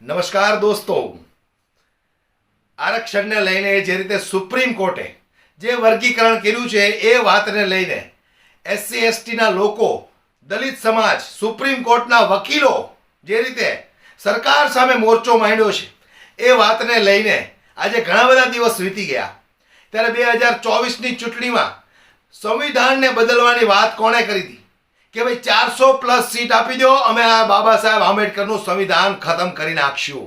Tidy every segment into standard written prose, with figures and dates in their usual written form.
નમસ્કાર દોસ્તો, આરક્ષણને લઈને જે રીતે સુપ્રીમ કોર્ટે જે વર્ગીકરણ કર્યું છે એ વાતને લઈને એસસી એસટીના લોકો, દલિત સમાજ, સુપ્રીમ કોર્ટના વકીલો જે રીતે સરકાર સામે મોરચો માંડ્યો છે એ વાતને લઈને આજે ઘણા બધા દિવસ વીતી ગયા. ત્યારે 2024ની ચૂંટણીમાં સંવિધાનને બદલવાની વાત કોણે કરી હતી કે ભાઈ 400+ સીટ આપી દો, અમે આ બાબા સાહેબ આંબેડકરનું સંવિધાન ખતમ કરી નાખશું.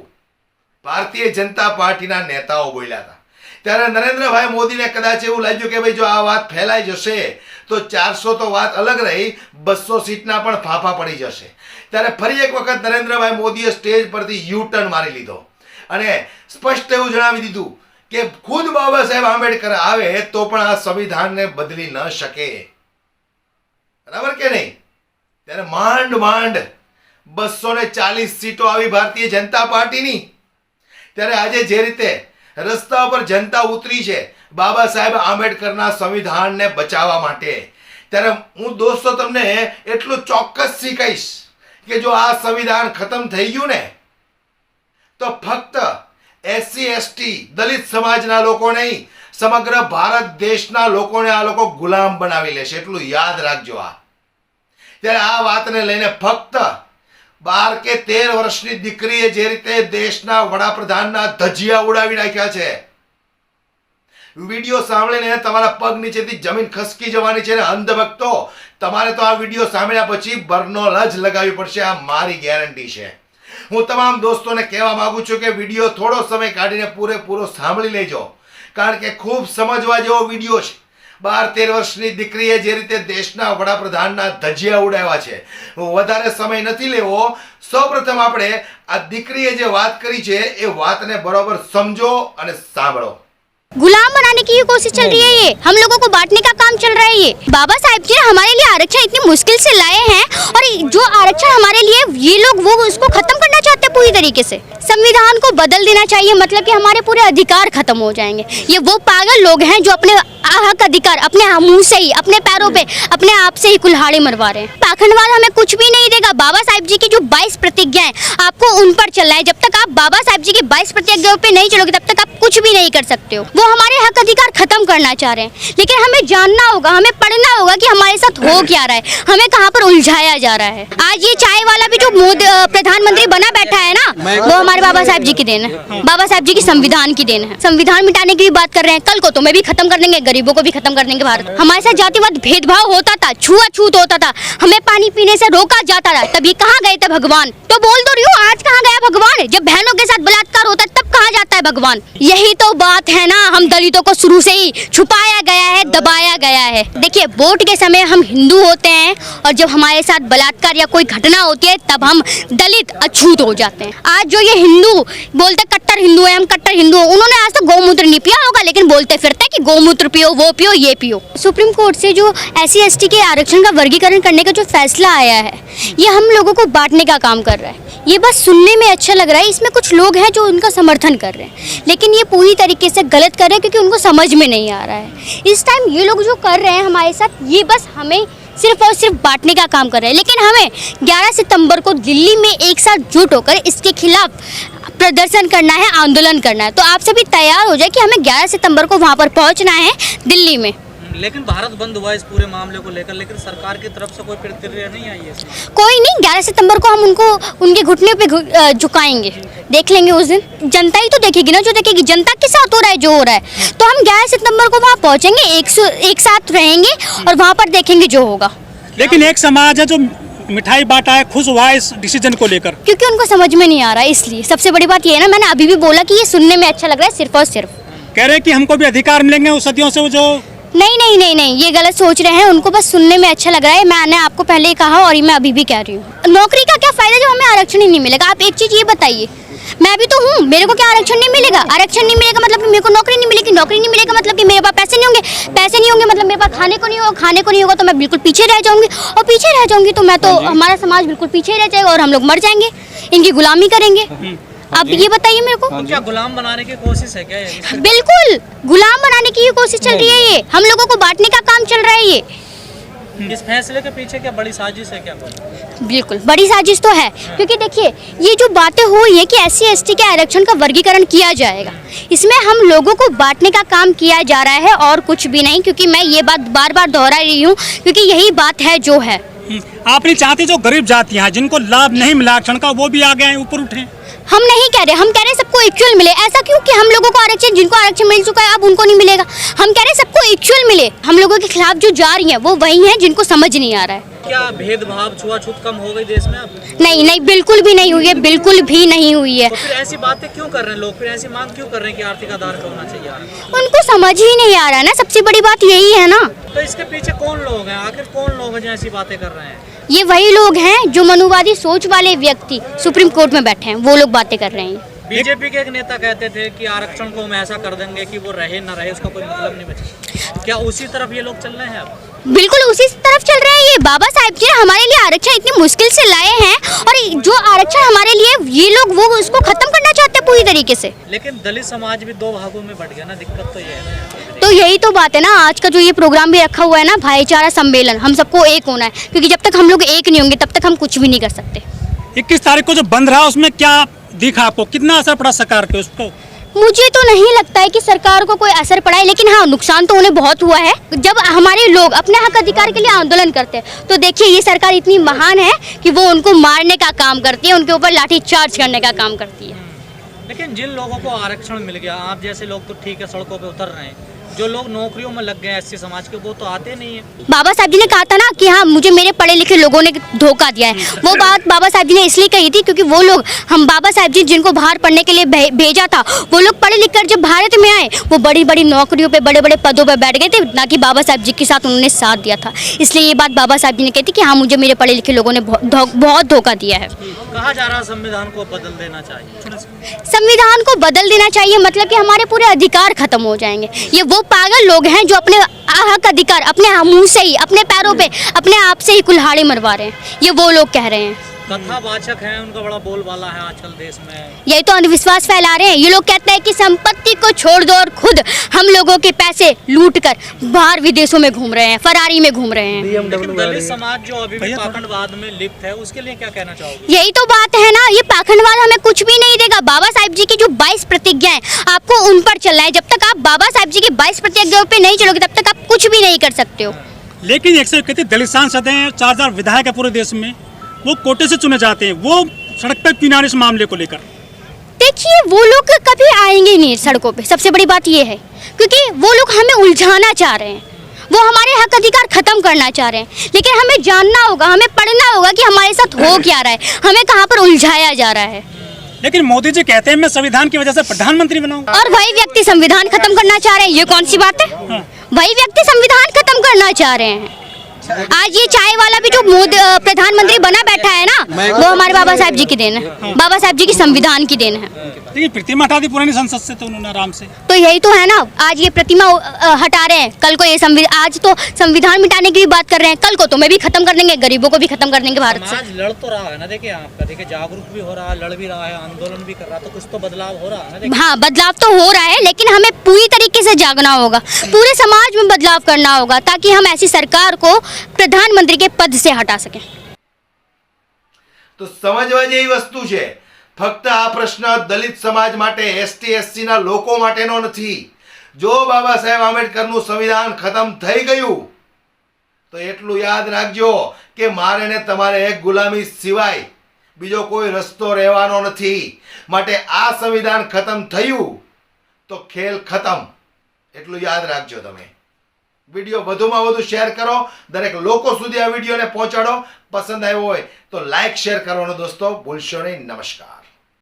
ભારતીય જનતા પાર્ટીના નેતાઓ બોલ્યા હતા. ત્યારે નરેન્દ્રભાઈ મોદીને કદાચ એવું લાગ્યું કે ભાઈ જો આ વાત ફેલાઈ જશે તો 400 તો વાત અલગ રહી, 200 સીટના પણ ફાફા પડી જશે. ત્યારે ફરી એક વખત નરેન્દ્રભાઈ મોદીએ સ્ટેજ પરથી યુ-ટર્ન મારી લીધો અને સ્પષ્ટ એવું જણાવી દીધું કે ખુદ બાબા સાહેબ આંબેડકર આવે તો પણ આ સંવિધાનને બદલી ન શકે. બરાબર કે નહીં? ત્યારે માંડ 240 સીટો આવી ભારતીય જનતા પાર્ટીની. ત્યારે આજે જે રીતે રસ્તા પર જનતા ઉતરી છે બાબા સાહેબ આંબેડકરના સંવિધાનને બચાવવા માટે, ત્યારે હું દોસ્તો તમને એટલું ચોક્કસથી કહીશ કે જો આ સંવિધાન ખતમ થઈ ગયું ને તો ફક્ત એસસી એસટી દલિત સમાજના લોકો નહીં, સમગ્ર ભારત દેશના લોકોને આ લોકો ગુલામ બનાવી લેશે, એટલું યાદ રાખજો. ત્યારે આ વાતને લઈને ફક્ત 12 કે 13 વર્ષની દીકરીએ જે રીતે દેશના વડાપ્રધાનના ધજિયા ઉડાવી નાખ્યા છે, વિડીયો સાંભળીને તમારા પગ નીચેથી જમીન ખસકી જવાની છે. ને અંધભક્તો, તમારે તો આ વિડીયો સાંભળ્યા પછી બર્નોલ જ લગાવવી પડશે, આ મારી ગેરંટી છે. હું તમામ દોસ્તોને કહેવા માંગુ છું કે વિડીયો થોડો સમય કાઢીને પૂરેપૂરો સાંભળી લેજો, કારણ કે ખૂબ સમજવા જેવો વિડીયો છે. 12-13 વર્ષની દીકરીએ જે રીતે દેશના વડાપ્રધાનના ધજિયા ઉડાવ્યા છે, વધારે સમય નથી લેવો. સૌપ્રથમ આપણે આ દીકરીએ જે વાત કરી છે એ વાતને બરોબર સમજો અને સાંભળો. गुलाम बनाने की कोशिश चल रही है, ये हम लोगों को बांटने का काम चल रहा है. ये बाबा साहब जी ने हमारे लिए आरक्षण इतनी मुश्किल से लाए हैं और जो आरक्षण हमारे लिए ये लोग वो उसको खत्म करना चाहते हैं पूरी तरीके से. संविधान को बदल देना चाहिए, मतलब कि हमारे पूरे अधिकार खत्म हो जाएंगे. ये वो पागल लोग हैं जो अपने हक अधिकार अपने मुंह से ही, अपने पैरों पे, अपने आप से ही कुल्हाड़ी मरवा रहे हैं. पाखंडवाद हमें कुछ भी नहीं देगा. बाबा साहब जी की जो 22 प्रतिज्ञाएं आपको उन पर चलना है. जब तक आप बाबा साहब जी की 22 प्रतिज्ञाओं पे नहीं चलोगे तब तक आप कुछ भी नहीं कर सकते हो. वो हमारे हक अधिकार खत्म करना चाह रहे हैं, लेकिन हमें जानना होगा, हमें पढ़ना होगा कि हमारे साथ हो क्या रहा है, हमें कहाँ पर उलझाया जा रहा है. आज ये चाय वाला भी जो प्रधानमंत्री बना बैठा है ना, वो हमारे बाबा साहब जी की देन है, बाबा साहब जी की संविधान की देन है. संविधान मिटाने की भी बात कर रहे हैं, कल को तुम्हें भी खत्म कर देंगे, गरीबों को भी खत्म कर देंगे. भारत हमारे साथ जातिवाद भेदभाव होता था, छुआछूत होता था, हमें पानी पीने से रोका जाता था. तभी कहाँ गए थे भगवान? तो बोल दो रही हूँ, आज कहाँ गया भगवान? जब बहनों के साथ बलात्कार होता है तब कहाँ जाता है भगवान? यही तो बात है ना. हम दलितों को शुरू से ही छुपाया गया है, दबाया गया है. देखिए, वोट के समय हम हिंदू होते हैं और जब हमारे साथ बलात्कार या कोई घटना होती है तब हम दलित अछूत हो जाते हैं. आज जो ये हिंदू बोलते कट्टर हिंदू है, हम कट्टर हिंदू, उन्होंने आज तक गौमूत्र नहीं पिया होगा लेकिन बोलते फिरते हैं कि गौमूत्र पियो, वो पियो, ये पियो. सुप्रीम कोर्ट से जो एससी एसटी के आरक्षण का वर्गीकरण करने का जो फैसला आया है, ये हम लोगों को बांटने का काम कर रहा है. ये बस सुनने में अच्छा लग रहा है. इसमें कुछ लोग हैं जो उनका समर्थन कर रहे हैं, लेकिन ये पूरी तरीके से गलत कर रहे हैं क्योंकि उनको समझ में नहीं आ रहा है. इस टाइम ये लोग जो कर रहे हैं हमारे साथ, ये बस हमें सिर्फ और सिर्फ बांटने का काम कर रहे हैं. लेकिन हमें 11 सितंबर को दिल्ली में एक साथ जुट होकर इसके खिलाफ प्रदर्शन करना है, आंदोलन करना है. तो आप सभी तैयार हो जाए कि हमें 11 सितंबर को वहाँ पर पहुँचना है दिल्ली में. लेकिन भारत बंद हुआ इस पूरे मामले को लेकर, लेकिन सरकार की तरफ से कोई प्रतिक्रिया नहीं आई है. कोई नहीं, 11 सितंबर को हम उनको उनके घुटने पे झुकाएंगे, देख लेंगे उस दिन. जनता ही तो देखेगी ना, जो देखेगी. जनता के साथ हो रहा है जो हो रहा है, तो हम 11 सितंबर को वहाँ पहुँचेंगे, एक साथ रहेंगे और वहाँ पर देखेंगे जो होगा. लेकिन एक समाज है जो मिठाई बांटा है, खुश हुआ है इस डिसीजन को लेकर, क्योंकि उनको समझ में नहीं आ रहा है. इसलिए सबसे बड़ी बात ये है ना, मैंने अभी भी बोला कि ये सुनने में अच्छा लग रहा है सिर्फ और सिर्फ. कह रहे हैं कि हमको भी अधिकार मिलेंगे उस सदियों से. वो जो नहीं नहीं नहीं नहीं, ये गलत सोच रहे हैं. उनको बस सुनने में अच्छा लग रहा है. मैंने आपको पहले ही कहा और मैं अभी भी कह रही हूँ, नौकरी का क्या फायदा जब हमें आरक्षण ही नहीं मिलेगा. आप एक चीज ये बताइए, मैं भी तो हूँ, मेरे को क्या आरक्षण नहीं मिलेगा? आरक्षण नहीं मिलेगा मतलब कि मेरे को नौकरी नहीं मिलेगी, नौकरी नहीं मिलेगा मतलब कि मेरे पास पैसे नहीं होंगे, पैसे नहीं होंगे मतलब मेरे पास खाने को नहीं होगा, खाने को नहीं होगा तो मैं बिल्कुल पीछे रह जाऊंगी, और पीछे रह जाऊंगी तो मैं तो हमारा समाज बिल्कुल पीछे रह जाएगा और हम लोग मर जाएंगे, इनकी गुलामी करेंगे. आप ये बताइए मेरे को, क्या गुलाम बनाने की कोशिश है क्या ये? बिल्कुल गुलाम बनाने की कोशिश चल रही है. ये हम लोगों को बांटने का काम चल रहा है. ये इस फैसले के पीछे क्या बड़ी साजिश है क्या कोई? बिल्कुल बड़ी साजिश तो है, क्योंकि देखिए ये जो बातें हो रही है कि SC/ST के आरक्षण का वर्गीकरण किया जाएगा, इसमें हम लोगों को बांटने का काम किया जा रहा है और कुछ भी नहीं। क्योंकि मैं ये बात बार बार दोहरा रही हूँ, क्योंकि यही बात है जो है। आप नहीं चाहते जो गरीब जातियां हैं जिनको लाभ नहीं मिला आरक्षण का वो भी आगे आए, ऊपर उठे? हम नहीं कह रहे, हम कह रहे सबको इक्वल मिले। ऐसा क्यों कि हम लोगों को आरक्षण, जिनको आरक्षण मिल चुका है अब उनको नहीं मिलेगा? हम कह रहे सबको इक्वल मिले। हम लोगों के खिलाफ जो जा रही हैं वो वही हैं जिनको समझ नहीं आ रहा है। क्या भेदभाव छुआछूत कम हो गई देश में अब? नहीं नहीं, बिल्कुल भी नहीं हुई है, बिल्कुल भी नहीं हुई है। तो फिर ऐसी बातें क्यों कर रहे हैं लोग? फिर ऐसी मांग क्यों कर रहे हैं कि आर्थिक आधार का होना चाहिए? उनको समझ ही नहीं आ रहा है ना, सबसे बड़ी बात यही है ना। तो इसके पीछे कौन लोग हैं? आखिर कौन लोग हैं जो ऐसी बातें कर रहे हैं? ये वही लोग हैं जो मनुवादी सोच वाले व्यक्ति सुप्रीम कोर्ट में बैठे हैं, वो लोग बातें कर रहे हैं। बीजेपी के एक नेता कहते थे कि आरक्षण को हम ऐसा कर देंगे कि वो रहे ना रहे उसका कोई मतलब नहीं बचे। क्या उसी तरफ ये लोग चल रहे हैं अब? बिल्कुल उसी तरफ चल रहे हैं। ये बाबा साहब जी ने हमारे लिए आरक्षण इतनी मुश्किल से लाए हैं, और जो आरक्षण हमारे लिए ये लोग वो उसको खत्म करना चाहते हैं पूरी तरीके से। लेकिन दलित समाज भी दो भागों में बट गया ना, दिक्कत तो ये है ना। तो यही तो बात है ना, आज का जो ये प्रोग्राम भी रखा हुआ है ना, भाईचारा सम्मेलन, हम सबको एक होना है। क्योंकि जब तक हम लोग एक नहीं होंगे तब तक हम कुछ भी नहीं कर सकते। 21 तारीख को जो बंद रहा उसमें क्या दिखा आपको, कितना असर पड़ा सरकार पे उसको? मुझे तो नहीं लगता है कि सरकार को कोई असर पड़ा है, लेकिन हाँ नुकसान तो उन्हें बहुत हुआ है। जब हमारे लोग अपने हक अधिकार के लिए आंदोलन करते हैं तो देखिए ये सरकार इतनी महान है कि वो उनको मारने का काम करती है, उनके ऊपर लाठी चार्ज करने का काम करती है। लेकिन जिन लोगों को आरक्षण मिल गया, आप जैसे लोग तो ठीक है सड़कों पे उतर रहे हैं, जो लोग नौकरियों में लग गए SC समाज के वो तो आते नहीं है। बाबा साहब जी ने कहा था ना कि हाँ मुझे मेरे पढ़े लिखे लोगों ने धोखा दिया है। वो बात बाबा साहब जी ने इसलिए कही थी क्योंकि वो लोग, हम बाबा साहब जी जिनको बाहर पढ़ने के लिए भेजा था, वो लोग पढ़े लिख कर जब भारत में आए वो बड़ी बड़ी नौकरियों पे बड़े बड़े पदों पे बैठ गए थे, ना कि बाबा साहब जी के साथ उन्होंने साथ दिया था। इसलिए ये बात बाबा साहब जी ने कही थी कि हाँ मुझे मेरे पढ़े लिखे लोगों ने बहुत धोखा दिया है। कहा जा रहा है संविधान को बदल देना चाहिए। संविधान को बदल देना चाहिए मतलब कि हमारे पूरे अधिकार खत्म हो जाएंगे। ये वो पागल लोग हैं जो अपने हक अधिकार अपने मुंह से ही, अपने पैरों पे, अपने आप से ही कुल्हाड़ी मरवा रहे हैं। ये वो लोग कह रहे हैं। कथावाचक हैं, उनका बड़ा बोलबाला है आजकल देश में। यही तो अंधविश्वास फैला रहे हैं। ये लोग कहते हैं कि संपत्ति को छोड़ दो और खुद हम लोगों के पैसे लूट कर बाहर विदेशों में घूम रहे हैं, फरारी में घूम रहे हैं। लेकिन दलित समाज जो अभी भी पाखंडवाद में लिप्त है उसके लिए क्या कहना चाहोगे? यही तो बात है ना, ये पाखंडवाद हमें कुछ भी नहीं देगा। बाबा साहब जी की जो 22 प्रतिज्ञाएं, आपको उन पर चलना है। जब तक आप बाबा साहब जी की 22 प्रतिज्ञाओं पे नहीं चलोगे तब तक आप कुछ भी नहीं कर सकते हो। लेकिन 131 दलित सांसद हैं, 4000 विधायक है पूरे देश में, वो कोटे से चुने जाते हैं, वो सड़क पर क्यों ना इस मामले को लेकर? देखिए वो लोग कभी आएंगे नहीं सड़कों पे, सबसे बड़ी बात ये है, क्योंकि वो लोग हमें उलझाना चाह रहे हैं, वो हमारे हक अधिकार खत्म करना चाह रहे हैं। लेकिन हमें जानना होगा, हमें पढ़ना होगा कि हमारे साथ हो क्या रहा है, हमें कहाँ पर उलझाया जा रहा है। लेकिन मोदी जी कहते हैं मैं संविधान की वजह से प्रधानमंत्री बनाऊंगा, और वही व्यक्ति संविधान खत्म करना चाह रहे हैं। ये कौन सी बात है? वही व्यक्ति संविधान खत्म करना चाह रहे हैं। आज ये चाय वाला भी जो प्रधानमंत्री बना बैठा है ना, वो हमारे बाबा साहब जी की देन है, बाबा साहब जी की संविधान की देन है। लेकिन प्रतिमा हटा दी पुरानी संसद से तो उन्होंने आराम से। तो यही तो है ना, आज ये प्रतिमा हटा रहे हैं, कल को ये आज तो संविधान मिटाने की भी बात कर रहे हैं, कल को तो मैं भी खत्म कर देंगे, गरीबों को भी खत्म कर देंगे भारत से। आज लड़ तो रहा है ना, देखिए आपका, देखिए जागरूक भी हो रहा है, लड़ भी रहा है, आंदोलन भी कर रहा है, तो कुछ तो बदलाव हो रहा है ना। हाँ बदलाव तो हो रहा है, लेकिन हमें पूरी तरीके से जागना होगा, पूरे समाज में बदलाव करना होगा, ताकि हम ऐसी सरकार को प्रधानमंत्री के पद से हटा सकें। તો સમજવા જેવી વસ્તુ છે, ફક્ત આ પ્રશ્ન દલિત સમાજ માટે, ST/SC ના લોકો માટેનો નથી। જો બાબા સાહેબ આંબેડકરનું સંવિધાન ખતમ થઈ ગયું તો એટલું યાદ રાખજો કે મારે ને તમારે એક ગુલામી સિવાય બીજો કોઈ રસ્તો રહેવાનો નથી। માટે આ સંવિધાન ખતમ થયું તો ખેલ ખતમ, એટલું યાદ રાખજો તમે। વિડીયો વધુમાં વધુ શેર કરો, દરેક લોકો સુધી આ વિડીયોને પહોંચાડો। પસંદ આવ્યો હોય તો લાઈક શેર કરવાનો દોસ્તો ભૂલશો નહીં। નમસ્કાર।